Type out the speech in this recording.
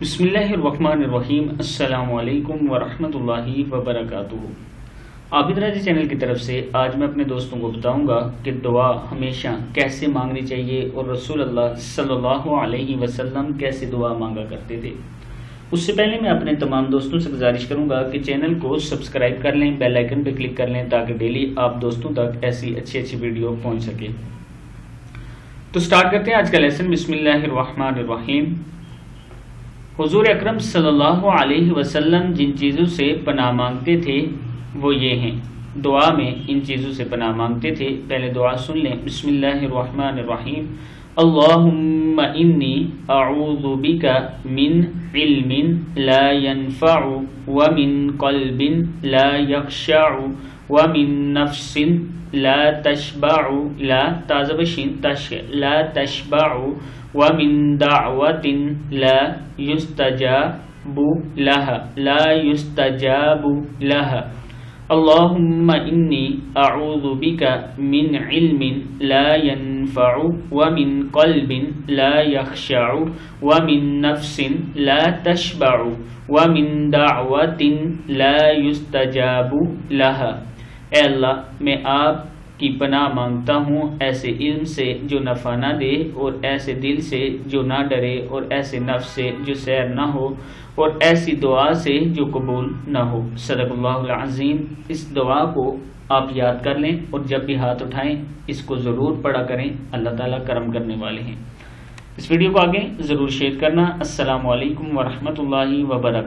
بسم اللہ الرحمن الرحیم۔ السلام علیکم ورحمۃ اللہ وبرکاتہ۔ عابد راجی چینل کی طرف سے آج میں اپنے دوستوں کو بتاؤں گا کہ دعا ہمیشہ کیسے مانگنی چاہیے اور رسول اللہ صلی اللہ علیہ وسلم کیسے دعا مانگا کرتے تھے۔ اس سے پہلے میں اپنے تمام دوستوں سے گزارش کروں گا کہ چینل کو سبسکرائب کر لیں، بیل آئیکن پہ کلک کر لیں تاکہ ڈیلی آپ دوستوں تک ایسی اچھی ویڈیو پہنچ سکے۔ تو سٹارٹ کرتے ہیں آج کا لیسن۔ بسم اللہ الرحمن الرحیم۔ حضور اکرم صلی اللہ علیہ وسلم جن چیزوں سے پناہ مانگتے تھے وہ یہ ہیں، دعا میں ان چیزوں سے پناہ مانگتے تھے۔ پہلے دعا سن لیں۔ بسم اللہ الرحمن الرحیم۔ اللہم انی اعوذ بک من علم لا ينفع ومن قلب لا يخشع ومن نفس لا تشبع لا تشبع ومن دعوة لا يستجاب لها اللهم إني أعوذ بك من علم لا ينفع ومن قلب لا يخشع ومن نفس لا تشبع ومن دعوة لا يستجاب لها۔ اے اللہ، میں آپ کی پناہ مانگتا ہوں ایسے علم سے جو نفع نہ دے، اور ایسے دل سے جو نہ ڈرے، اور ایسے نفس سے جو سیر نہ ہو، اور ایسی دعا سے جو قبول نہ ہو۔ صدق اللہ العظیم۔ اس دعا کو آپ یاد کر لیں اور جب بھی ہاتھ اٹھائیں اس کو ضرور پڑھا کریں، اللہ تعالیٰ کرم کرنے والے ہیں۔ اس ویڈیو کو آگے ضرور شیئر کرنا۔ السلام علیکم ورحمۃ اللہ وبرکاتہ۔